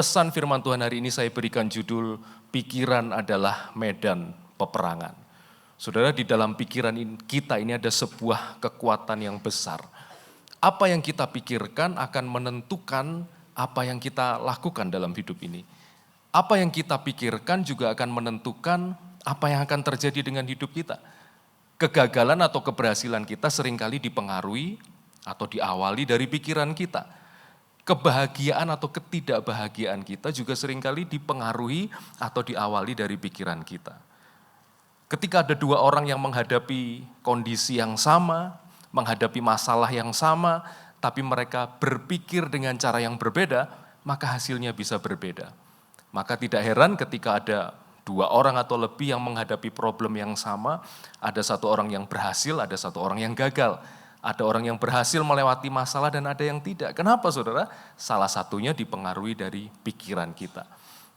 Pesan firman Tuhan hari ini saya berikan judul, pikiran adalah medan peperangan. Saudara, di dalam pikiran kita ini ada sebuah kekuatan yang besar. Apa yang kita pikirkan akan menentukan apa yang kita lakukan dalam hidup ini. Apa yang kita pikirkan juga akan menentukan apa yang akan terjadi dengan hidup kita. Kegagalan atau keberhasilan kita seringkali dipengaruhi atau diawali dari pikiran kita. Kebahagiaan atau ketidakbahagiaan kita juga seringkali dipengaruhi atau diawali dari pikiran kita. Ketika ada dua orang yang menghadapi kondisi yang sama, menghadapi masalah yang sama, tapi mereka berpikir dengan cara yang berbeda, maka hasilnya bisa berbeda. Maka tidak heran ketika ada dua orang atau lebih yang menghadapi problem yang sama, ada satu orang yang berhasil, ada satu orang yang gagal. Ada orang yang berhasil melewati masalah dan ada yang tidak. Kenapa saudara? Salah satunya dipengaruhi dari pikiran kita.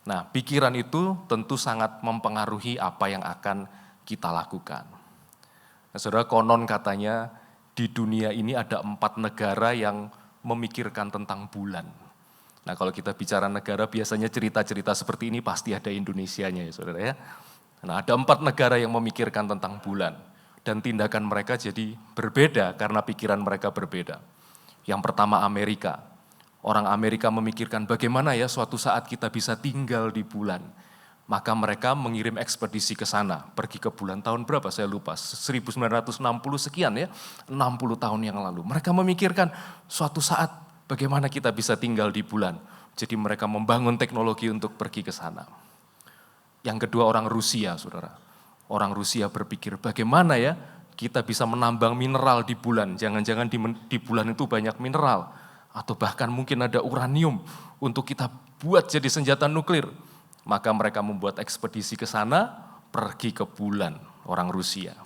Nah, pikiran itu tentu sangat mempengaruhi apa yang akan kita lakukan. Nah, saudara, konon katanya di dunia ini ada 4 negara yang memikirkan tentang bulan. Nah, kalau kita bicara negara, biasanya cerita-cerita seperti ini pasti ada Indonesianya ya saudara ya. Nah, ada 4 negara yang memikirkan tentang bulan. Dan tindakan mereka jadi berbeda karena pikiran mereka berbeda. Yang pertama Amerika. Orang Amerika memikirkan bagaimana ya suatu saat kita bisa tinggal di bulan. Maka mereka mengirim ekspedisi ke sana. Pergi ke bulan tahun berapa saya lupa. 1960 sekian ya. 60 tahun yang lalu. Mereka memikirkan suatu saat bagaimana kita bisa tinggal di bulan. Jadi mereka membangun teknologi untuk pergi ke sana. Yang kedua orang Rusia saudara. Orang Rusia berpikir bagaimana ya kita bisa menambang mineral di bulan. Jangan-jangan di bulan itu banyak mineral. Atau bahkan mungkin ada uranium untuk kita buat jadi senjata nuklir. Maka mereka membuat ekspedisi ke sana, pergi ke bulan, orang Rusia.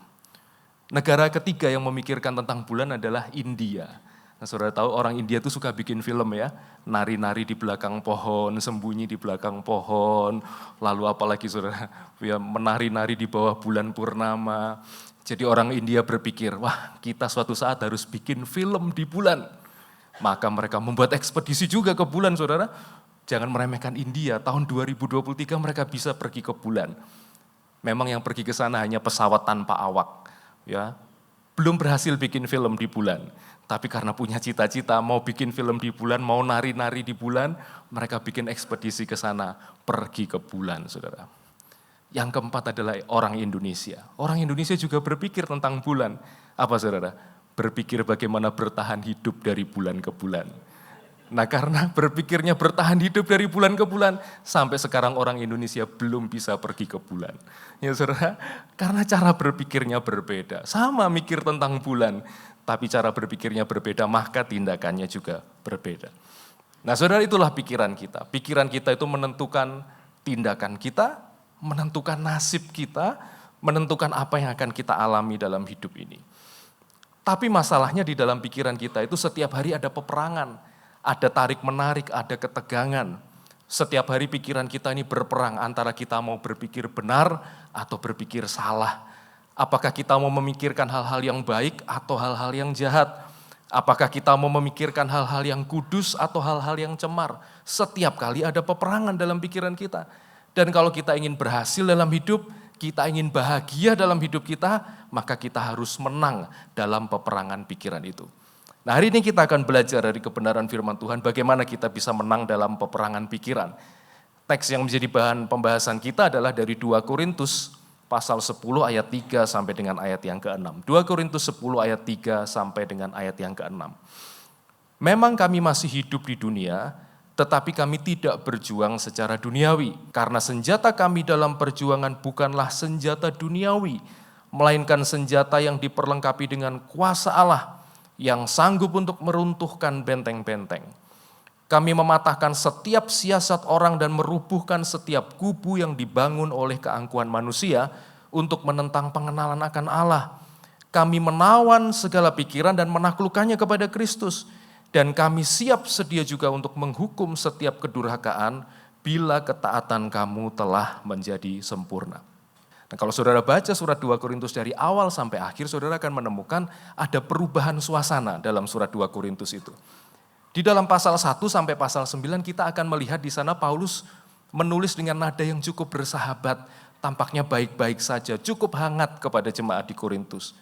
Negara ketiga yang memikirkan tentang bulan adalah India. Nah, saudara tahu orang India itu suka bikin film ya, nari-nari di belakang pohon, sembunyi di belakang pohon, lalu apalagi saudara, ya menari-nari di bawah bulan purnama. Jadi orang India berpikir, wah kita suatu saat harus bikin film di bulan. Maka mereka membuat ekspedisi juga ke bulan saudara. Jangan meremehkan India, tahun 2023 mereka bisa pergi ke bulan. Memang yang pergi ke sana hanya pesawat tanpa awak, ya. Belum berhasil bikin film di bulan. Tapi karena punya cita-cita mau bikin film di bulan, mau nari-nari di bulan, mereka bikin ekspedisi ke sana, pergi ke bulan, saudara. Yang keempat adalah orang Indonesia. Orang Indonesia juga berpikir tentang bulan. Apa saudara? Berpikir bagaimana bertahan hidup dari bulan ke bulan. Nah karena berpikirnya bertahan hidup dari bulan ke bulan, sampai sekarang orang Indonesia belum bisa pergi ke bulan. Ya saudara, karena cara berpikirnya berbeda. Sama mikir tentang bulan, tapi cara berpikirnya berbeda, maka tindakannya juga berbeda. Nah saudara, itulah pikiran kita. Pikiran kita itu menentukan tindakan kita, menentukan nasib kita, menentukan apa yang akan kita alami dalam hidup ini. Tapi masalahnya di dalam pikiran kita itu setiap hari ada peperangan. Ada tarik-menarik, ada ketegangan. Setiap hari pikiran kita ini berperang antara kita mau berpikir benar atau berpikir salah. Apakah kita mau memikirkan hal-hal yang baik atau hal-hal yang jahat? Apakah kita mau memikirkan hal-hal yang kudus atau hal-hal yang cemar? Setiap kali ada peperangan dalam pikiran kita. Dan kalau kita ingin berhasil dalam hidup, kita ingin bahagia dalam hidup kita, maka kita harus menang dalam peperangan pikiran itu. Nah hari ini kita akan belajar dari kebenaran firman Tuhan bagaimana kita bisa menang dalam peperangan pikiran. Teks yang menjadi bahan pembahasan kita adalah dari 2 Korintus pasal 10 ayat 3 sampai dengan ayat yang ke-6. 2 Korintus 10 ayat 3 sampai dengan ayat yang ke-6. Memang kami masih hidup di dunia, tetapi kami tidak berjuang secara duniawi. Karena senjata kami dalam perjuangan bukanlah senjata duniawi, melainkan senjata yang diperlengkapi dengan kuasa Allah, yang sanggup untuk meruntuhkan benteng-benteng. Kami mematahkan setiap siasat orang dan merubuhkan setiap kubu yang dibangun oleh keangkuhan manusia untuk menentang pengenalan akan Allah. Kami menawan segala pikiran dan menaklukkannya kepada Kristus. Dan kami siap sedia juga untuk menghukum setiap kedurhakaan bila ketaatan kamu telah menjadi sempurna. Nah, kalau saudara baca surat 2 Korintus dari awal sampai akhir, saudara akan menemukan ada perubahan suasana dalam surat 2 Korintus itu. Di dalam pasal 1 sampai pasal 9 kita akan melihat di sana Paulus menulis dengan nada yang cukup bersahabat, tampaknya baik-baik saja, cukup hangat kepada jemaat di Korintus.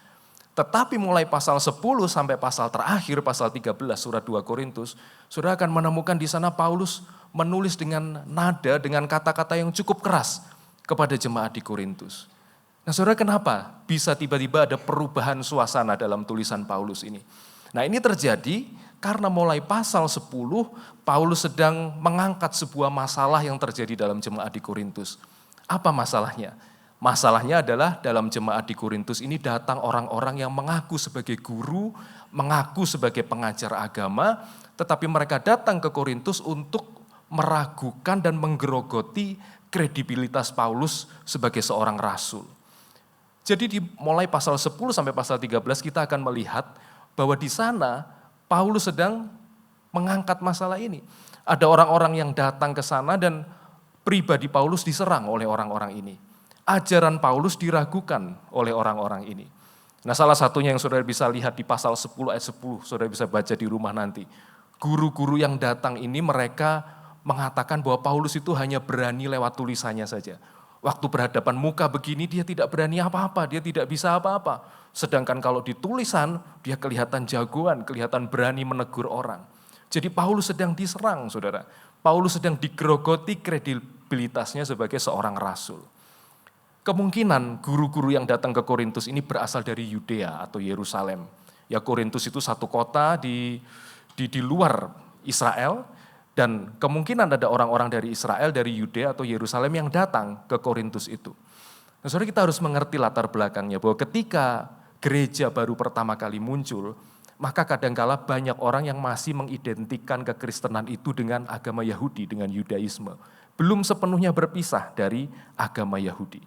Tetapi mulai pasal 10 sampai pasal terakhir, pasal 13 surat 2 Korintus, saudara akan menemukan di sana Paulus menulis dengan nada, dengan kata-kata yang cukup keras kepada jemaat di Korintus. Nah saudara, kenapa bisa tiba-tiba ada perubahan suasana dalam tulisan Paulus ini? Nah ini terjadi karena mulai pasal 10, Paulus sedang mengangkat sebuah masalah yang terjadi dalam jemaat di Korintus. Apa masalahnya? Masalahnya adalah dalam jemaat di Korintus ini datang orang-orang yang mengaku sebagai guru, mengaku sebagai pengajar agama, tetapi mereka datang ke Korintus untuk meragukan dan menggerogoti kredibilitas Paulus sebagai seorang rasul. Jadi di mulai pasal 10 sampai pasal 13 kita akan melihat bahwa di sana Paulus sedang mengangkat masalah ini. Ada orang-orang yang datang ke sana dan pribadi Paulus diserang oleh orang-orang ini. Ajaran Paulus diragukan oleh orang-orang ini. Nah salah satunya yang saudara bisa lihat di pasal 10 ayat 10, saudara bisa baca di rumah nanti. Guru-guru yang datang ini mereka mengatakan bahwa Paulus itu hanya berani lewat tulisannya saja. Waktu berhadapan muka begini dia tidak berani apa-apa, dia tidak bisa apa-apa. Sedangkan kalau di tulisan dia kelihatan jagoan, kelihatan berani menegur orang. Jadi Paulus sedang diserang saudara. Paulus sedang digerogoti kredibilitasnya sebagai seorang rasul. Kemungkinan guru-guru yang datang ke Korintus ini berasal dari Yudea atau Yerusalem. Ya Korintus itu satu kota di luar Israel. Dan kemungkinan ada orang-orang dari Israel, dari Yudea atau Yerusalem yang datang ke Korintus itu. Nah, saudara kita harus mengerti latar belakangnya bahwa ketika gereja baru pertama kali muncul, maka kadangkala banyak orang yang masih mengidentikan kekristenan itu dengan agama Yahudi, dengan Yudaisme. Belum sepenuhnya berpisah dari agama Yahudi.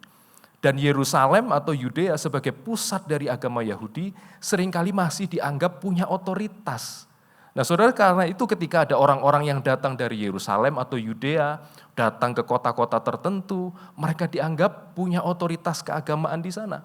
Dan Yerusalem atau Yudea sebagai pusat dari agama Yahudi seringkali masih dianggap punya otoritas. Nah saudara, karena itu ketika ada orang-orang yang datang dari Yerusalem atau Yudea, datang ke kota-kota tertentu, mereka dianggap punya otoritas keagamaan di sana.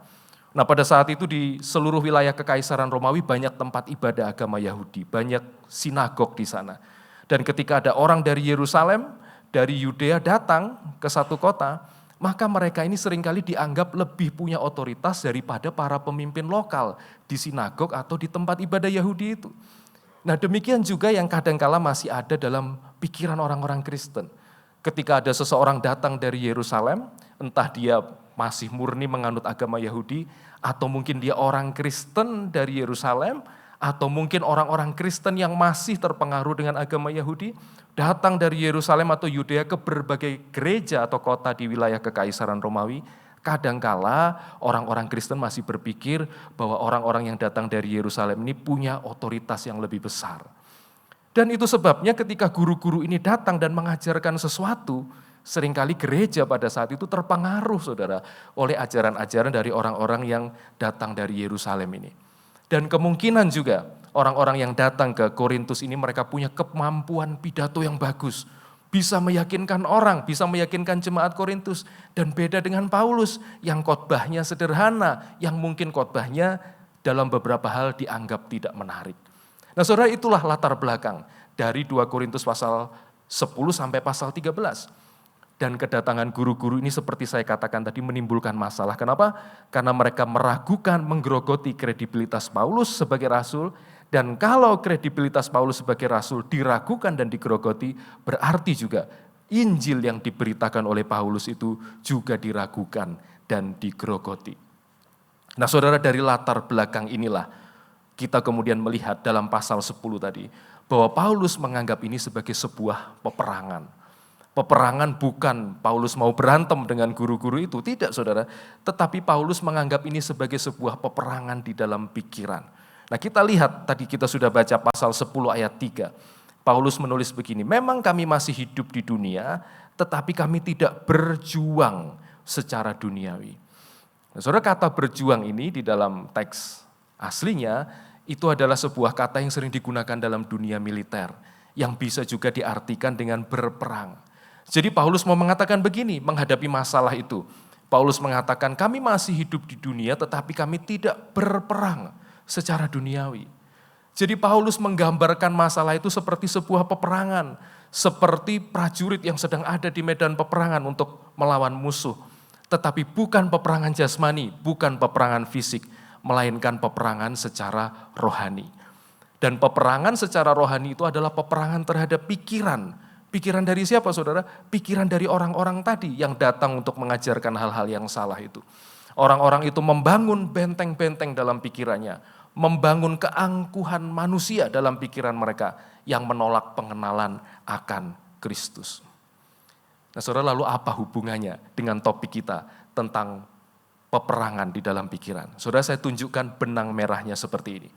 Nah pada saat itu di seluruh wilayah Kekaisaran Romawi banyak tempat ibadah agama Yahudi, banyak sinagog di sana. Dan ketika ada orang dari Yerusalem, dari Yudea datang ke satu kota, maka mereka ini seringkali dianggap lebih punya otoritas daripada para pemimpin lokal di sinagog atau di tempat ibadah Yahudi itu. Nah demikian juga yang kadangkala masih ada dalam pikiran orang-orang Kristen. Ketika ada seseorang datang dari Yerusalem, entah dia masih murni menganut agama Yahudi, atau mungkin dia orang Kristen dari Yerusalem, atau mungkin orang-orang Kristen yang masih terpengaruh dengan agama Yahudi, datang dari Yerusalem atau Yudea ke berbagai gereja atau kota di wilayah Kekaisaran Romawi. Kadangkala orang-orang Kristen masih berpikir bahwa orang-orang yang datang dari Yerusalem ini punya otoritas yang lebih besar. Dan itu sebabnya ketika guru-guru ini datang dan mengajarkan sesuatu, seringkali gereja pada saat itu terpengaruh saudara oleh ajaran-ajaran dari orang-orang yang datang dari Yerusalem ini. Dan kemungkinan juga orang-orang yang datang ke Korintus ini mereka punya kemampuan pidato yang bagus. Bisa meyakinkan orang, bisa meyakinkan jemaat Korintus. Dan beda dengan Paulus yang khotbahnya sederhana, yang mungkin khotbahnya dalam beberapa hal dianggap tidak menarik. Nah saudara, itulah latar belakang dari 2 Korintus pasal 10 sampai pasal 13. Dan kedatangan guru-guru ini seperti saya katakan tadi menimbulkan masalah. Kenapa? Karena mereka meragukan, menggerogoti kredibilitas Paulus sebagai rasul. Dan kalau kredibilitas Paulus sebagai rasul diragukan dan digerogoti, berarti juga Injil yang diberitakan oleh Paulus itu juga diragukan dan digerogoti. Nah saudara, dari latar belakang inilah kita kemudian melihat dalam pasal 10 tadi, bahwa Paulus menganggap ini sebagai sebuah peperangan. Peperangan bukan Paulus mau berantem dengan guru-guru itu, tidak saudara. Tetapi Paulus menganggap ini sebagai sebuah peperangan di dalam pikiran. Nah kita lihat, tadi kita sudah baca pasal 10 ayat 3. Paulus menulis begini, memang kami masih hidup di dunia, tetapi kami tidak berjuang secara duniawi. Nah, saudara, kata berjuang ini di dalam teks aslinya, itu adalah sebuah kata yang sering digunakan dalam dunia militer, yang bisa juga diartikan dengan berperang. Jadi Paulus mau mengatakan begini, menghadapi masalah itu. Paulus mengatakan, kami masih hidup di dunia, tetapi kami tidak berperang secara duniawi. Jadi Paulus menggambarkan masalah itu seperti sebuah peperangan, seperti prajurit yang sedang ada di medan peperangan untuk melawan musuh. Tetapi bukan peperangan jasmani, bukan peperangan fisik, melainkan peperangan secara rohani. Dan peperangan secara rohani itu adalah peperangan terhadap pikiran. Pikiran dari siapa saudara? Pikiran dari orang-orang tadi yang datang untuk mengajarkan hal-hal yang salah itu. Orang-orang itu membangun benteng-benteng dalam pikirannya, membangun keangkuhan manusia dalam pikiran mereka yang menolak pengenalan akan Kristus. Nah saudara, lalu apa hubungannya dengan topik kita tentang peperangan di dalam pikiran? Saudara, saya tunjukkan benang merahnya seperti ini.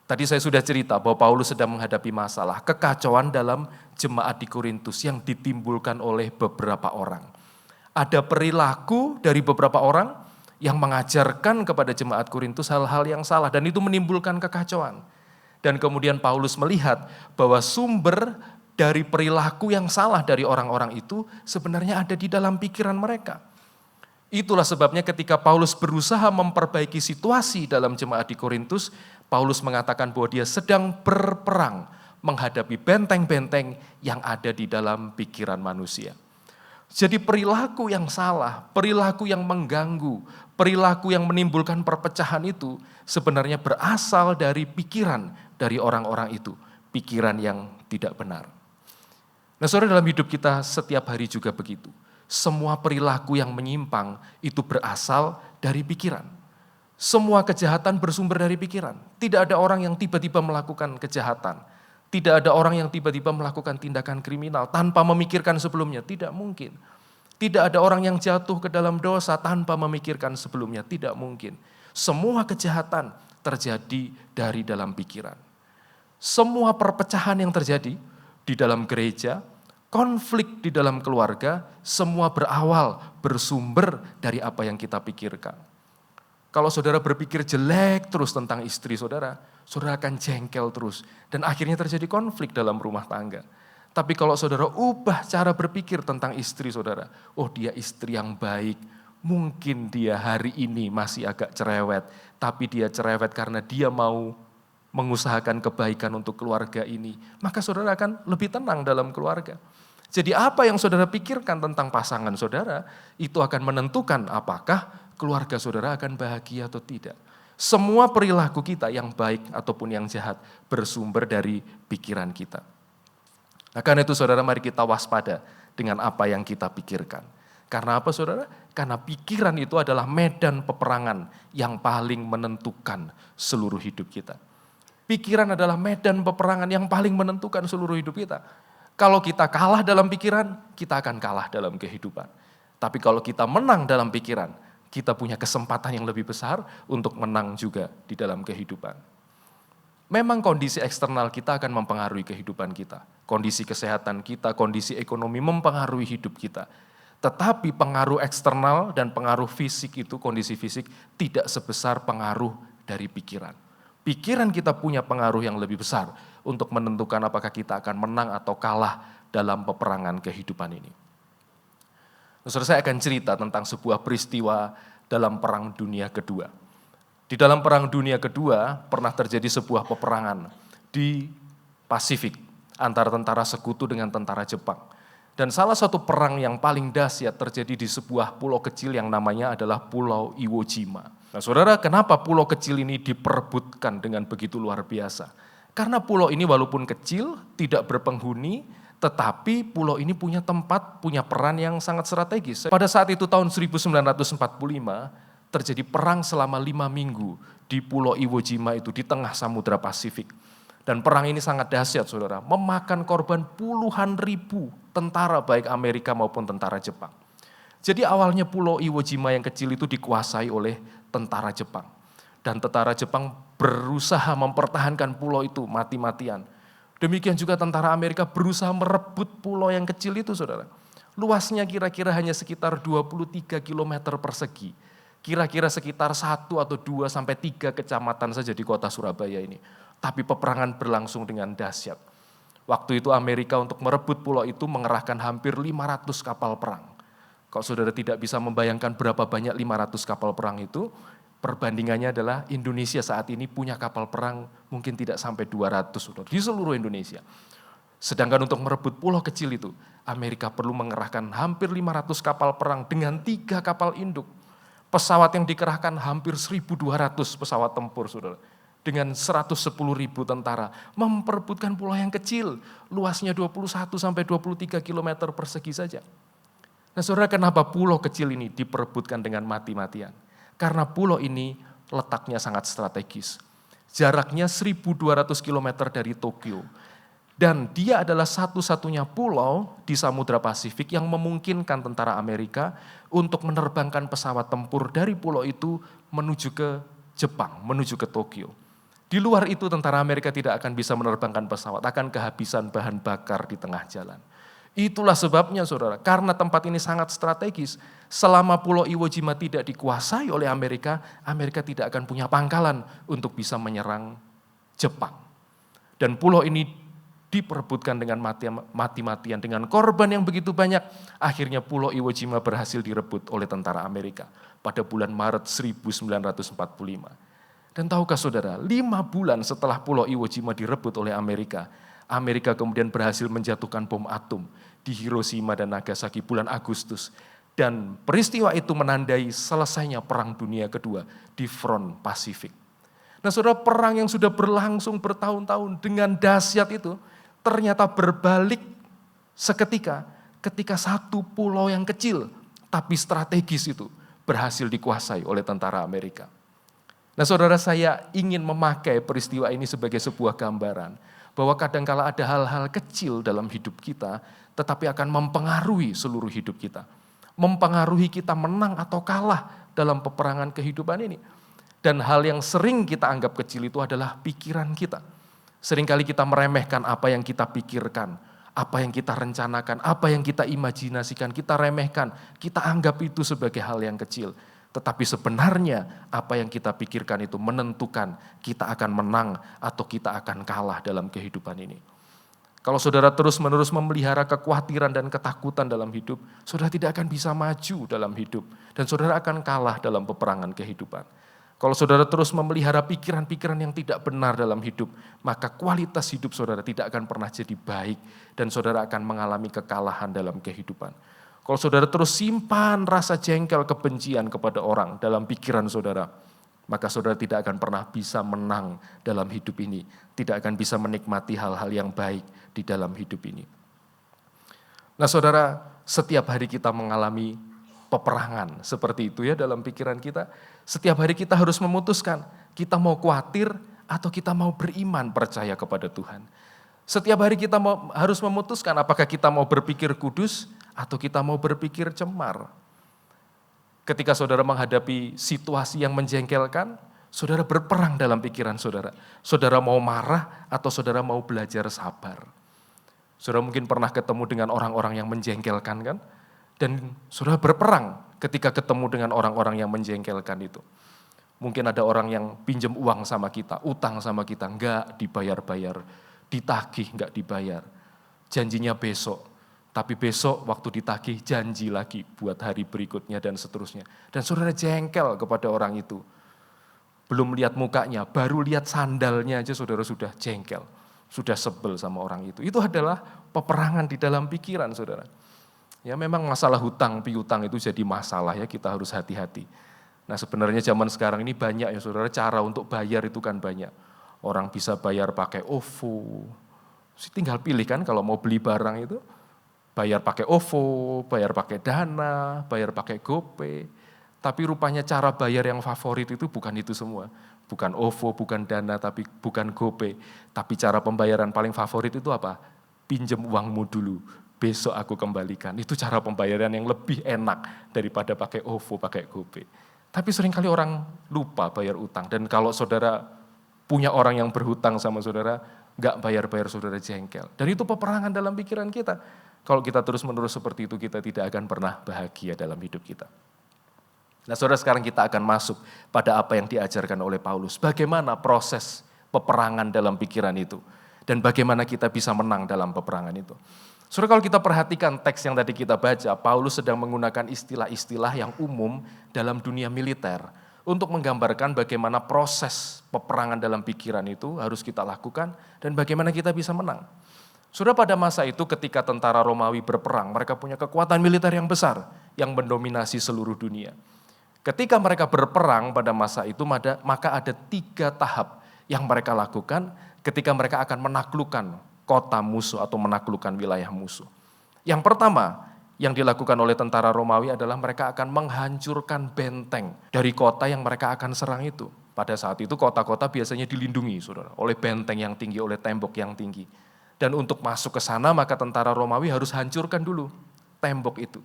Tadi saya sudah cerita bahwa Paulus sedang menghadapi masalah kekacauan dalam jemaat di Korintus yang ditimbulkan oleh beberapa orang. Ada perilaku dari beberapa orang yang mengajarkan kepada jemaat Korintus hal-hal yang salah dan itu menimbulkan kekacauan. Dan kemudian Paulus melihat bahwa sumber dari perilaku yang salah dari orang-orang itu sebenarnya ada di dalam pikiran mereka. Itulah sebabnya ketika Paulus berusaha memperbaiki situasi dalam jemaat di Korintus, Paulus mengatakan bahwa dia sedang berperang menghadapi benteng-benteng yang ada di dalam pikiran manusia. Jadi perilaku yang salah, perilaku yang mengganggu, perilaku yang menimbulkan perpecahan itu sebenarnya berasal dari pikiran dari orang-orang itu, pikiran yang tidak benar. Nah saudara, dalam hidup kita setiap hari juga begitu. Semua perilaku yang menyimpang itu berasal dari pikiran. Semua kejahatan bersumber dari pikiran. Tidak ada orang yang tiba-tiba melakukan kejahatan. Tidak ada orang yang tiba-tiba melakukan tindakan kriminal tanpa memikirkan sebelumnya. Tidak mungkin. Tidak ada orang yang jatuh ke dalam dosa tanpa memikirkan sebelumnya. Tidak mungkin. Semua kejahatan terjadi dari dalam pikiran. Semua perpecahan yang terjadi di dalam gereja, konflik di dalam keluarga, semua berawal, bersumber dari apa yang kita pikirkan. Kalau saudara berpikir jelek terus tentang istri saudara, saudara akan jengkel terus. Dan akhirnya terjadi konflik dalam rumah tangga. Tapi kalau saudara ubah cara berpikir tentang istri saudara, oh dia istri yang baik, mungkin dia hari ini masih agak cerewet, tapi dia cerewet karena dia mau mengusahakan kebaikan untuk keluarga ini, maka saudara akan lebih tenang dalam keluarga. Jadi apa yang saudara pikirkan tentang pasangan saudara, itu akan menentukan apakah keluarga saudara akan bahagia atau tidak. Semua perilaku kita yang baik ataupun yang jahat bersumber dari pikiran kita. Nah karena itu saudara, mari kita waspada dengan apa yang kita pikirkan. Karena apa saudara? Karena pikiran itu adalah medan peperangan yang paling menentukan seluruh hidup kita. Pikiran adalah medan peperangan yang paling menentukan seluruh hidup kita. Kalau kita kalah dalam pikiran, kita akan kalah dalam kehidupan. Tapi kalau kita menang dalam pikiran, kita punya kesempatan yang lebih besar untuk menang juga di dalam kehidupan. Memang kondisi eksternal kita akan mempengaruhi kehidupan kita. Kondisi kesehatan kita, kondisi ekonomi mempengaruhi hidup kita. Tetapi pengaruh eksternal dan pengaruh fisik itu, kondisi fisik, tidak sebesar pengaruh dari pikiran. Pikiran kita punya pengaruh yang lebih besar untuk menentukan apakah kita akan menang atau kalah dalam peperangan kehidupan ini. Saudara, saya akan cerita tentang sebuah peristiwa dalam Perang Dunia Kedua. Di dalam Perang Dunia Kedua pernah terjadi sebuah peperangan di Pasifik antara tentara sekutu dengan tentara Jepang. Dan salah satu perang yang paling dahsyat terjadi di sebuah pulau kecil yang namanya adalah Pulau Iwo Jima. Nah saudara, kenapa pulau kecil ini diperebutkan dengan begitu luar biasa? Karena pulau ini walaupun kecil, tidak berpenghuni, tetapi pulau ini punya tempat, punya peran yang sangat strategis. Pada saat itu tahun 1945 terjadi perang selama 5 minggu di Pulau Iwo Jima itu di tengah Samudra Pasifik. Dan perang ini sangat dahsyat saudara, memakan korban puluhan ribu tentara baik Amerika maupun tentara Jepang. Jadi awalnya Pulau Iwo Jima yang kecil itu dikuasai oleh tentara Jepang. Dan tentara Jepang berusaha mempertahankan pulau itu mati-matian. Demikian juga tentara Amerika berusaha merebut pulau yang kecil itu saudara. Luasnya kira-kira hanya sekitar 23 km persegi. Kira-kira sekitar 1 atau 2 sampai 3 kecamatan saja di kota Surabaya ini. Tapi peperangan berlangsung dengan dahsyat. Waktu itu Amerika untuk merebut pulau itu mengerahkan hampir 500 kapal perang. Kalau saudara tidak bisa membayangkan berapa banyak 500 kapal perang itu, Perbandingannya adalah Indonesia saat ini punya kapal perang mungkin tidak sampai 200 saudara, di seluruh Indonesia. Sedangkan untuk merebut pulau kecil itu, Amerika perlu mengerahkan hampir 500 kapal perang dengan 3 kapal induk. Pesawat yang dikerahkan hampir 1.200 pesawat tempur, saudara. Dengan 110.000 tentara, memperebutkan pulau yang kecil, luasnya 21 sampai 23 km persegi saja. Nah saudara, kenapa pulau kecil ini diperebutkan dengan mati-matian? Karena pulau ini letaknya sangat strategis. Jaraknya 1.200 km dari Tokyo. Dan dia adalah satu-satunya pulau di Samudra Pasifik yang memungkinkan tentara Amerika untuk menerbangkan pesawat tempur dari pulau itu menuju ke Jepang, menuju ke Tokyo. Di luar itu tentara Amerika tidak akan bisa menerbangkan pesawat, akan kehabisan bahan bakar di tengah jalan. Itulah sebabnya saudara, karena tempat ini sangat strategis, selama pulau Iwo Jima tidak dikuasai oleh Amerika, Amerika tidak akan punya pangkalan untuk bisa menyerang Jepang. Dan pulau ini diperebutkan dengan mati-matian, dengan korban yang begitu banyak, akhirnya pulau Iwo Jima berhasil direbut oleh tentara Amerika pada bulan Maret 1945. Dan tahukah saudara, 5 bulan setelah pulau Iwo Jima direbut oleh Amerika, Amerika kemudian berhasil menjatuhkan bom atom di Hiroshima dan Nagasaki bulan Agustus. Dan peristiwa itu menandai selesainya Perang Dunia Kedua di front Pasifik. Nah saudara, perang yang sudah berlangsung bertahun-tahun dengan dahsyat itu, ternyata berbalik seketika ketika satu pulau yang kecil tapi strategis itu berhasil dikuasai oleh tentara Amerika. Nah saudara, saya ingin memakai peristiwa ini sebagai sebuah gambaran bahwa kadangkala ada hal-hal kecil dalam hidup kita tetapi akan mempengaruhi seluruh hidup kita. Mempengaruhi kita menang atau kalah dalam peperangan kehidupan ini. Dan hal yang sering kita anggap kecil itu adalah pikiran kita. Seringkali kita meremehkan apa yang kita pikirkan, apa yang kita rencanakan, apa yang kita imajinasikan, kita remehkan, kita anggap itu sebagai hal yang kecil. Tetapi sebenarnya apa yang kita pikirkan itu menentukan kita akan menang atau kita akan kalah dalam kehidupan ini. Kalau saudara terus-menerus memelihara kekhawatiran dan ketakutan dalam hidup, saudara tidak akan bisa maju dalam hidup dan saudara akan kalah dalam peperangan kehidupan. Kalau saudara terus memelihara pikiran-pikiran yang tidak benar dalam hidup, maka kualitas hidup saudara tidak akan pernah jadi baik dan saudara akan mengalami kekalahan dalam kehidupan. Kalau saudara terus simpan rasa jengkel kebencian kepada orang dalam pikiran saudara, maka saudara tidak akan pernah bisa menang dalam hidup ini, tidak akan bisa menikmati hal-hal yang baik di dalam hidup ini. Nah saudara, setiap hari kita mengalami peperangan seperti itu ya dalam pikiran kita. Setiap hari kita harus memutuskan, kita mau khawatir atau kita mau beriman percaya kepada Tuhan. Setiap hari kita harus memutuskan apakah kita mau berpikir kudus atau kita mau berpikir cemar. Ketika saudara menghadapi situasi yang menjengkelkan, saudara berperang dalam pikiran saudara. Saudara mau marah atau saudara mau belajar sabar. Saudara mungkin pernah ketemu dengan orang-orang yang menjengkelkan kan? Dan saudara berperang ketika ketemu dengan orang-orang yang menjengkelkan itu. Mungkin ada orang yang pinjam uang sama kita, utang sama kita, enggak dibayar-bayar, ditagih enggak dibayar. Janjinya besok, tapi besok waktu ditagih janji lagi buat hari berikutnya dan seterusnya. Dan saudara jengkel kepada orang itu. Belum lihat mukanya, baru lihat sandalnya aja saudara sudah jengkel, sudah sebel sama orang itu. Itu adalah peperangan di dalam pikiran saudara. Ya memang masalah hutang piutang itu jadi masalah ya, kita harus hati-hati. Nah sebenarnya zaman sekarang ini banyak ya saudara, cara untuk bayar itu kan banyak. Orang bisa bayar pakai OVO, tinggal pilih kan kalau mau beli barang itu. Bayar pakai OVO, bayar pakai Dana, bayar pakai GoPay. Tapi rupanya cara bayar yang favorit itu bukan itu semua. Bukan OVO, bukan Dana, tapi bukan GoPay. Tapi cara pembayaran paling favorit itu apa? Pinjam uangmu dulu, besok aku kembalikan. Itu cara pembayaran yang lebih enak daripada pakai OVO, pakai GoPay. Tapi seringkali orang lupa bayar utang. Dan kalau saudara punya orang yang berhutang sama saudara, nggak bayar-bayar saudara jengkel. Dan itu peperangan dalam pikiran kita. Kalau kita terus-menerus seperti itu, kita tidak akan pernah bahagia dalam hidup kita. Nah saudara, sekarang kita akan masuk pada apa yang diajarkan oleh Paulus. Bagaimana proses peperangan dalam pikiran itu. Dan bagaimana kita bisa menang dalam peperangan itu. Saudara, kalau kita perhatikan teks yang tadi kita baca, Paulus sedang menggunakan istilah-istilah yang umum dalam dunia militer. untuk menggambarkan bagaimana proses peperangan dalam pikiran itu harus kita lakukan dan bagaimana kita bisa menang. Sudah pada masa itu ketika tentara Romawi berperang, mereka punya kekuatan militer yang besar yang mendominasi seluruh dunia. Ketika mereka berperang pada masa itu, maka ada 3 tahap yang mereka lakukan ketika mereka akan menaklukkan kota musuh atau menaklukkan wilayah musuh. Yang pertama yang dilakukan oleh tentara Romawi adalah mereka akan menghancurkan benteng dari kota yang mereka akan serang itu. Pada saat itu kota-kota biasanya dilindungi, saudara, oleh benteng yang tinggi, oleh tembok yang tinggi. Dan untuk masuk ke sana maka tentara Romawi harus hancurkan dulu tembok itu.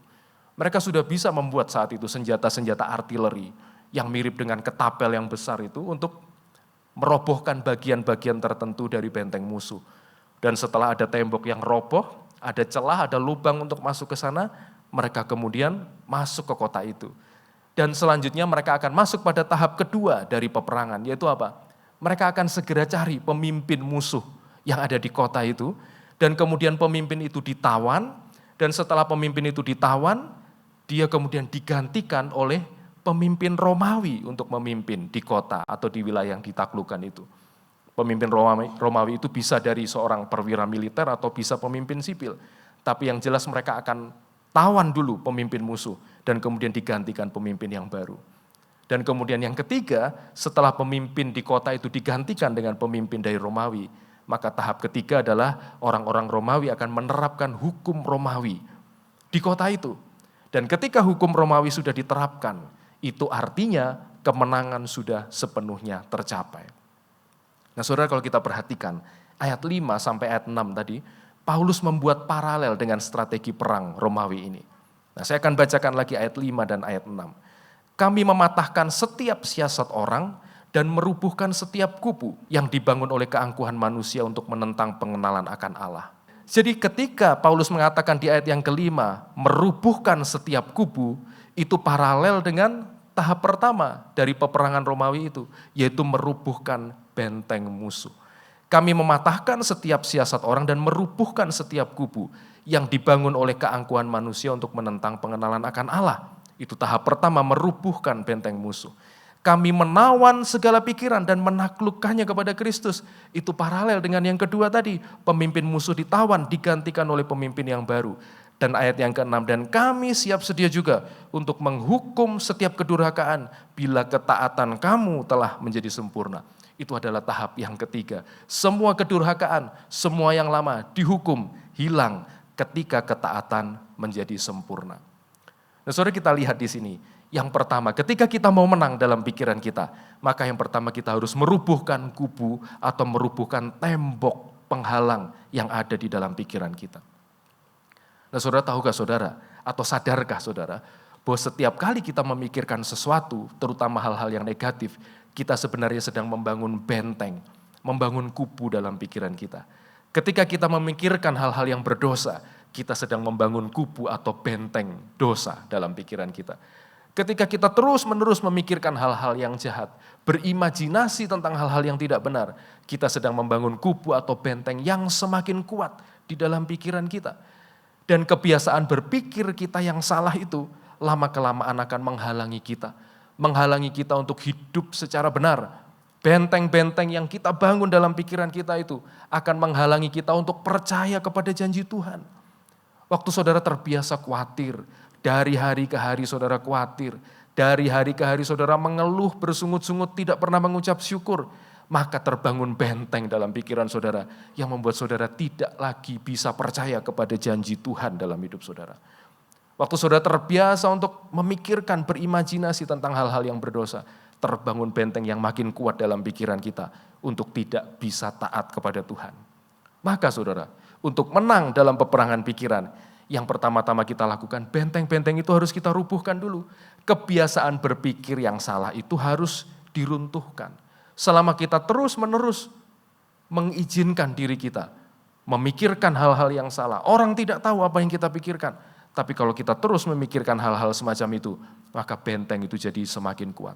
Mereka sudah bisa membuat saat itu senjata-senjata artileri yang mirip dengan ketapel yang besar itu untuk merobohkan bagian-bagian tertentu dari benteng musuh. Dan setelah ada tembok yang roboh, ada celah, ada lubang untuk masuk ke sana, mereka kemudian masuk ke kota itu. Dan selanjutnya mereka akan masuk pada tahap kedua dari peperangan, yaitu apa? Mereka akan segera cari pemimpin musuh yang ada di kota itu, dan kemudian pemimpin itu ditawan, dan setelah pemimpin itu ditawan, dia kemudian digantikan oleh pemimpin Romawi untuk memimpin di kota atau di wilayah yang ditaklukkan itu. Pemimpin Romawi itu bisa dari seorang perwira militer atau bisa pemimpin sipil. Tapi yang jelas mereka akan tawan dulu pemimpin musuh dan kemudian digantikan pemimpin yang baru. Dan kemudian yang ketiga, setelah pemimpin di kota itu digantikan dengan pemimpin dari Romawi, maka tahap ketiga adalah orang-orang Romawi akan menerapkan hukum Romawi di kota itu. Dan ketika hukum Romawi sudah diterapkan, itu artinya kemenangan sudah sepenuhnya tercapai. Nah saudara, kalau kita perhatikan ayat 5 sampai ayat 6 tadi, Paulus membuat paralel dengan strategi perang Romawi ini. Nah saya akan bacakan lagi ayat 5 dan ayat 6. Kami mematahkan setiap siasat orang dan merubuhkan setiap kubu yang dibangun oleh keangkuhan manusia untuk menentang pengenalan akan Allah. Jadi ketika Paulus mengatakan di ayat yang kelima, merubuhkan setiap kubu, itu paralel dengan tahap pertama dari peperangan Romawi itu, yaitu merubuhkan benteng musuh. Kami mematahkan setiap siasat orang dan merubuhkan setiap kubu yang dibangun oleh keangkuhan manusia untuk menentang pengenalan akan Allah. Itu tahap pertama, merubuhkan benteng musuh. Kami menawan segala pikiran dan menaklukkannya kepada Kristus. Itu paralel dengan yang kedua tadi, pemimpin musuh ditawan, digantikan oleh pemimpin yang baru. Dan ayat yang ke-6, dan kami siap sedia juga untuk menghukum setiap kedurhakaan bila ketaatan kamu telah menjadi sempurna. Itu adalah tahap yang ketiga. Semua kedurhakaan, semua yang lama dihukum, hilang ketika ketaatan menjadi sempurna. Nah, saudara, kita lihat di sini. Yang pertama, ketika kita mau menang dalam pikiran kita, maka yang pertama kita harus merubuhkan kubu atau merubuhkan tembok penghalang yang ada di dalam pikiran kita. Nah, saudara, tahukah saudara atau sadarkah saudara bahwa setiap kali kita memikirkan sesuatu, terutama hal-hal yang negatif, kita sebenarnya sedang membangun benteng, membangun kubu dalam pikiran kita. Ketika kita memikirkan hal-hal yang berdosa, kita sedang membangun kubu atau benteng dosa dalam pikiran kita. Ketika kita terus-menerus memikirkan hal-hal yang jahat, berimajinasi tentang hal-hal yang tidak benar, kita sedang membangun kubu atau benteng yang semakin kuat di dalam pikiran kita. Dan kebiasaan berpikir kita yang salah itu lama-kelamaan akan menghalangi kita untuk hidup secara benar. Benteng-benteng yang kita bangun dalam pikiran kita itu akan menghalangi kita untuk percaya kepada janji Tuhan. Waktu saudara terbiasa khawatir, dari hari ke hari saudara khawatir, dari hari ke hari saudara mengeluh, bersungut-sungut, tidak pernah mengucap syukur, maka terbangun benteng dalam pikiran saudara yang membuat saudara tidak lagi bisa percaya kepada janji Tuhan dalam hidup saudara. Waktu saudara terbiasa untuk memikirkan, berimajinasi tentang hal-hal yang berdosa, terbangun benteng yang makin kuat dalam pikiran kita untuk tidak bisa taat kepada Tuhan. Maka saudara, untuk menang dalam peperangan pikiran, yang pertama-tama kita lakukan, benteng-benteng itu harus kita rubuhkan dulu. Kebiasaan berpikir yang salah itu harus diruntuhkan. Selama kita terus-menerus mengizinkan diri kita memikirkan hal-hal yang salah, orang tidak tahu apa yang kita pikirkan. Tapi kalau kita terus memikirkan hal-hal semacam itu, maka benteng itu jadi semakin kuat.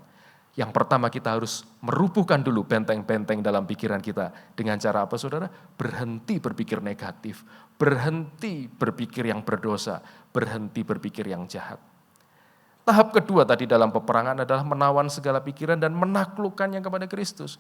Yang pertama kita harus merubuhkan dulu benteng-benteng dalam pikiran kita. Dengan cara apa saudara? Berhenti berpikir negatif, berhenti berpikir yang berdosa, berhenti berpikir yang jahat. Tahap kedua tadi dalam peperangan adalah menawan segala pikiran dan menaklukkannya kepada Kristus.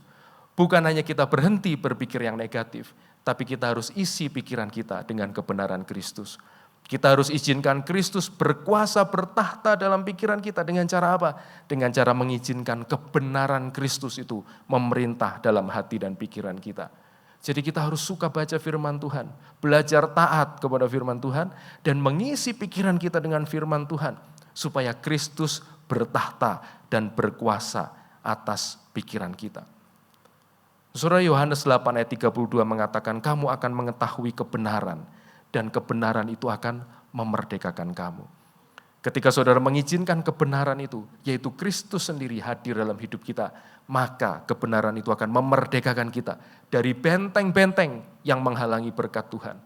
Bukan hanya kita berhenti berpikir yang negatif, tapi kita harus isi pikiran kita dengan kebenaran Kristus. Kita harus izinkan Kristus berkuasa bertahta dalam pikiran kita dengan cara apa? Dengan cara mengizinkan kebenaran Kristus itu memerintah dalam hati dan pikiran kita. Jadi kita harus suka baca firman Tuhan, belajar taat kepada firman Tuhan, dan mengisi pikiran kita dengan firman Tuhan, supaya Kristus bertahta dan berkuasa atas pikiran kita. Saudara, Yohanes 8 ayat 32 mengatakan, kamu akan mengetahui kebenaran, dan kebenaran itu akan memerdekakan kamu. Ketika saudara mengizinkan kebenaran itu, yaitu Kristus sendiri hadir dalam hidup kita, maka kebenaran itu akan memerdekakan kita dari benteng-benteng yang menghalangi berkat Tuhan.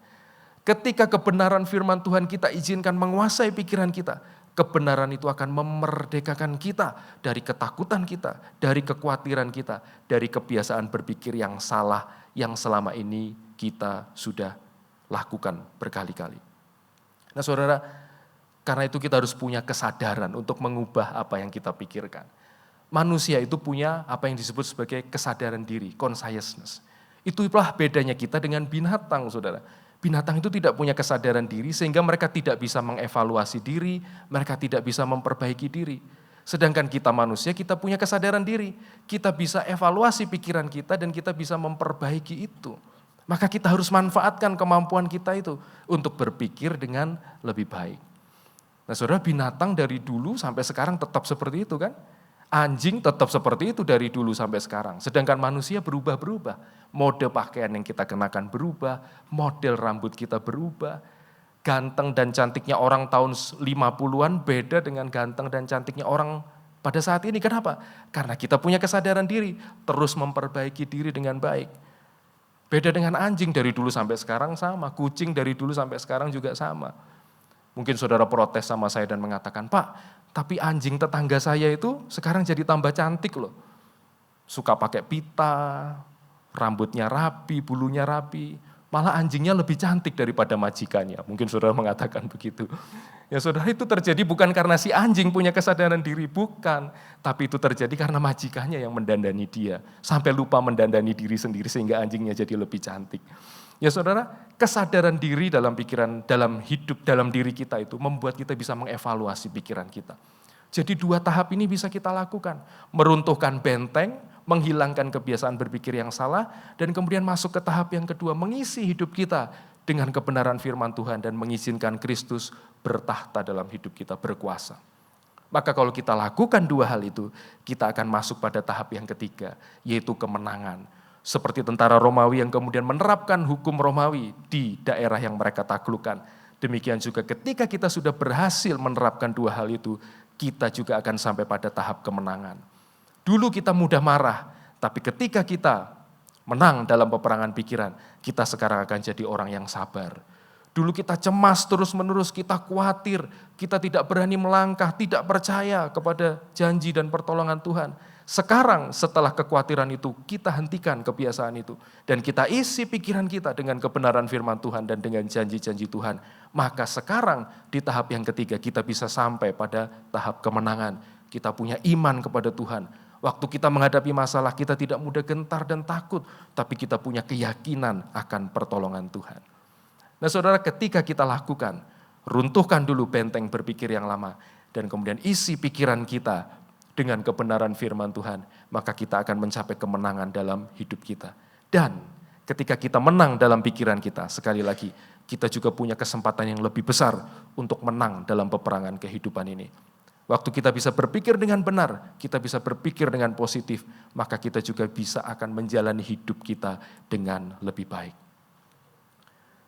Ketika kebenaran firman Tuhan kita izinkan menguasai pikiran kita, kebenaran itu akan memerdekakan kita dari ketakutan kita, dari kekhawatiran kita, dari kebiasaan berpikir yang salah yang selama ini kita sudah lakukan berkali-kali. Nah saudara, karena itu kita harus punya kesadaran untuk mengubah apa yang kita pikirkan. Manusia itu punya apa yang disebut sebagai kesadaran diri, consciousness. Itulah bedanya kita dengan binatang, saudara. Binatang itu tidak punya kesadaran diri sehingga mereka tidak bisa mengevaluasi diri, mereka tidak bisa memperbaiki diri. Sedangkan kita manusia, kita punya kesadaran diri. Kita bisa evaluasi pikiran kita dan kita bisa memperbaiki itu. Maka kita harus manfaatkan kemampuan kita itu untuk berpikir dengan lebih baik. Nah saudara, binatang dari dulu sampai sekarang tetap seperti itu kan? Anjing tetap seperti itu dari dulu sampai sekarang. Sedangkan manusia berubah-berubah. Mode pakaian yang kita kenakan berubah, model rambut kita berubah. Ganteng dan cantiknya orang tahun 50-an beda dengan ganteng dan cantiknya orang pada saat ini. Kenapa? Karena kita punya kesadaran diri, terus memperbaiki diri dengan baik. Beda dengan anjing dari dulu sampai sekarang sama, kucing dari dulu sampai sekarang juga sama. Mungkin saudara protes sama saya dan mengatakan, Pak, tapi anjing tetangga saya itu sekarang jadi tambah cantik loh. Suka pakai pita, rambutnya rapi, bulunya rapi. Malah anjingnya lebih cantik daripada majikannya. Mungkin saudara mengatakan begitu. Ya saudara, itu terjadi bukan karena si anjing punya kesadaran diri, bukan. Tapi itu terjadi karena majikannya yang mendandani dia. Sampai lupa mendandani diri sendiri sehingga anjingnya jadi lebih cantik. Ya saudara, kesadaran diri dalam pikiran, dalam hidup, dalam diri kita itu membuat kita bisa mengevaluasi pikiran kita. Jadi 2 tahap ini bisa kita lakukan. Meruntuhkan benteng, menghilangkan kebiasaan berpikir yang salah, dan kemudian masuk ke tahap yang kedua, mengisi hidup kita dengan kebenaran firman Tuhan dan mengizinkan Kristus bertahta dalam hidup kita, berkuasa. Maka kalau kita lakukan 2 hal itu, kita akan masuk pada tahap yang ketiga, yaitu kemenangan. Seperti tentara Romawi yang kemudian menerapkan hukum Romawi di daerah yang mereka taklukkan. Demikian juga ketika kita sudah berhasil menerapkan 2 hal itu, kita juga akan sampai pada tahap kemenangan. Dulu kita mudah marah, tapi ketika kita menang dalam peperangan pikiran, kita sekarang akan jadi orang yang sabar. Dulu kita cemas terus-menerus, kita khawatir, kita tidak berani melangkah, tidak percaya kepada janji dan pertolongan Tuhan. Sekarang setelah kekhawatiran itu, kita hentikan kebiasaan itu. Dan kita isi pikiran kita dengan kebenaran firman Tuhan dan dengan janji-janji Tuhan. Maka sekarang di tahap yang ketiga kita bisa sampai pada tahap kemenangan. Kita punya iman kepada Tuhan. Waktu kita menghadapi masalah, kita tidak mudah gentar dan takut, tapi kita punya keyakinan akan pertolongan Tuhan. Nah saudara, ketika kita lakukan, runtuhkan dulu benteng berpikir yang lama, dan kemudian isi pikiran kita dengan kebenaran firman Tuhan, maka kita akan mencapai kemenangan dalam hidup kita. Dan ketika kita menang dalam pikiran kita, sekali lagi, kita juga punya kesempatan yang lebih besar untuk menang dalam peperangan kehidupan ini. Waktu kita bisa berpikir dengan benar, kita bisa berpikir dengan positif, maka kita juga bisa akan menjalani hidup kita dengan lebih baik.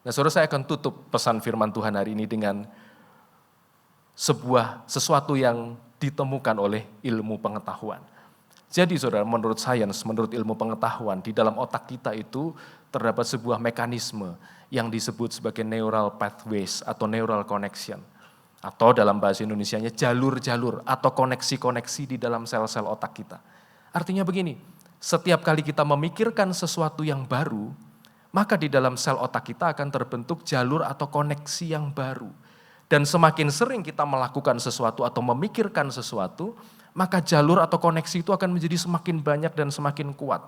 Nah saudara, saya akan tutup pesan firman Tuhan hari ini dengan sesuatu yang ditemukan oleh ilmu pengetahuan. Jadi saudara, menurut sains, menurut ilmu pengetahuan, di dalam otak kita itu terdapat sebuah mekanisme yang disebut sebagai neural pathways atau neural connection. Atau dalam bahasa Indonesianya jalur-jalur atau koneksi-koneksi di dalam sel-sel otak kita. Artinya begini, setiap kali kita memikirkan sesuatu yang baru, maka di dalam sel otak kita akan terbentuk jalur atau koneksi yang baru. Dan semakin sering kita melakukan sesuatu atau memikirkan sesuatu, maka jalur atau koneksi itu akan menjadi semakin banyak dan semakin kuat.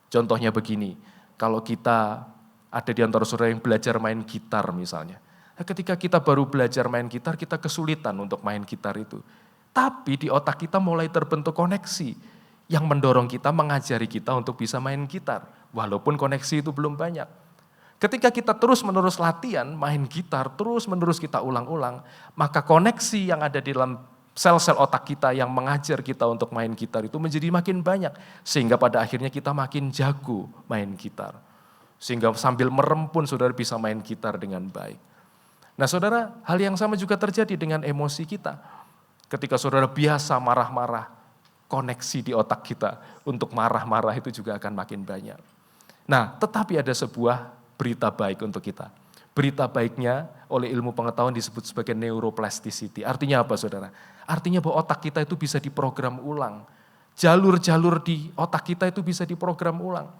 Contohnya begini, kalau kita ada di antara saudara yang belajar main gitar misalnya. Ketika kita baru belajar main gitar, kita kesulitan untuk main gitar itu. Tapi di otak kita mulai terbentuk koneksi yang mendorong kita, mengajari kita untuk bisa main gitar. Walaupun koneksi itu belum banyak. Ketika kita terus-menerus latihan, main gitar, terus-menerus kita ulang-ulang, maka koneksi yang ada di dalam sel-sel otak kita yang mengajar kita untuk main gitar itu menjadi makin banyak. Sehingga pada akhirnya kita makin jago main gitar. Sehingga sambil merem pun saudara bisa main gitar dengan baik. Nah saudara, hal yang sama juga terjadi dengan emosi kita. Ketika saudara biasa marah-marah, koneksi di otak kita untuk marah-marah itu juga akan makin banyak. Nah, tetapi ada sebuah berita baik untuk kita. Berita baiknya oleh ilmu pengetahuan disebut sebagai neuroplasticity. Artinya apa saudara? Artinya bahwa otak kita itu bisa diprogram ulang. Jalur-jalur di otak kita itu bisa diprogram ulang.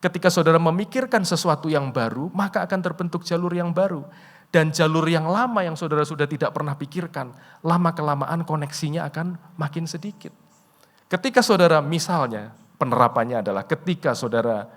Ketika saudara memikirkan sesuatu yang baru, maka akan terbentuk jalur yang baru. Dan jalur yang lama yang saudara sudah tidak pernah pikirkan, lama-kelamaan koneksinya akan makin sedikit. Ketika saudara misalnya, penerapannya adalah ketika saudara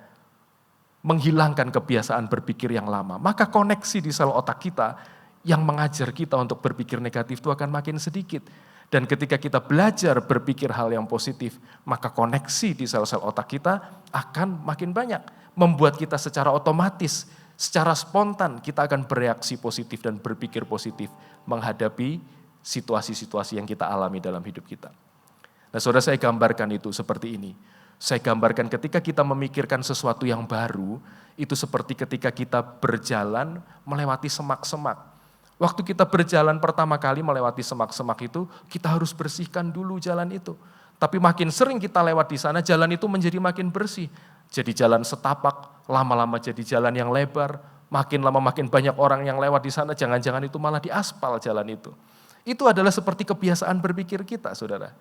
menghilangkan kebiasaan berpikir yang lama, maka koneksi di sel otak kita yang mengajar kita untuk berpikir negatif itu akan makin sedikit. Dan ketika kita belajar berpikir hal yang positif, maka koneksi di sel-sel otak kita akan makin banyak. Membuat kita secara otomatis, secara spontan kita akan bereaksi positif dan berpikir positif menghadapi situasi-situasi yang kita alami dalam hidup kita. Nah saudara, saya gambarkan itu seperti ini. Saya gambarkan ketika kita memikirkan sesuatu yang baru, itu seperti ketika kita berjalan melewati semak-semak. Waktu kita berjalan pertama kali melewati semak-semak itu, kita harus bersihkan dulu jalan itu. Tapi makin sering kita lewat di sana, jalan itu menjadi makin bersih. Jadi jalan setapak, lama-lama jadi jalan yang lebar, makin lama makin banyak orang yang lewat di sana, jangan-jangan itu malah diaspal jalan itu. Itu adalah seperti kebiasaan berpikir kita, saudara.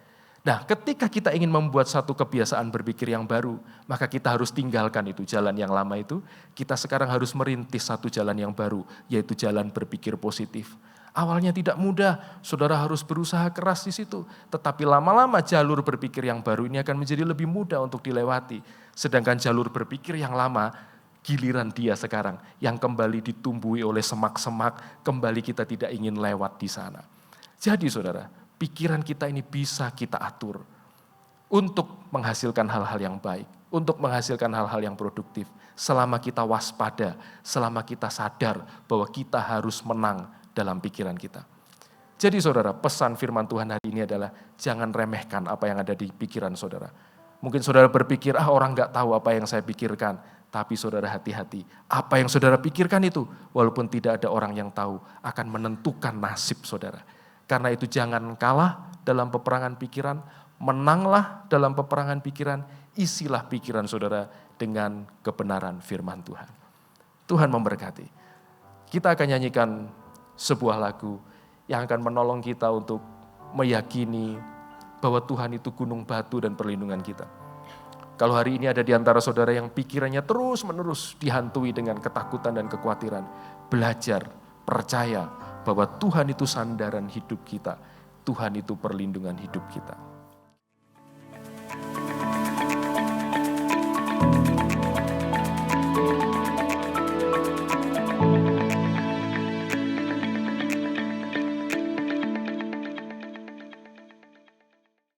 Nah, ketika kita ingin membuat satu kebiasaan berpikir yang baru, maka kita harus tinggalkan itu jalan yang lama itu. Kita sekarang harus merintis satu jalan yang baru, yaitu jalan berpikir positif. Awalnya tidak mudah, saudara harus berusaha keras di situ. Tetapi lama-lama jalur berpikir yang baru ini akan menjadi lebih mudah untuk dilewati. Sedangkan jalur berpikir yang lama, giliran dia sekarang yang kembali ditumbuhi oleh semak-semak, kembali kita tidak ingin lewat di sana. Jadi saudara, pikiran kita ini bisa kita atur untuk menghasilkan hal-hal yang baik, untuk menghasilkan hal-hal yang produktif. Selama kita waspada, selama kita sadar bahwa kita harus menang dalam pikiran kita. Jadi saudara, pesan firman Tuhan hari ini adalah jangan remehkan apa yang ada di pikiran saudara. Mungkin saudara berpikir, orang gak tahu apa yang saya pikirkan. Tapi saudara hati-hati, apa yang saudara pikirkan itu, walaupun tidak ada orang yang tahu, akan menentukan nasib saudara. Karena itu jangan kalah dalam peperangan pikiran, menanglah dalam peperangan pikiran, isilah pikiran saudara dengan kebenaran firman Tuhan. Tuhan memberkati. Kita akan nyanyikan sebuah lagu yang akan menolong kita untuk meyakini bahwa Tuhan itu gunung batu dan perlindungan kita. Kalau hari ini ada di antara saudara yang pikirannya terus-menerus dihantui dengan ketakutan dan kekhawatiran, belajar, percaya bahwa Tuhan itu sandaran hidup kita, Tuhan itu perlindungan hidup kita.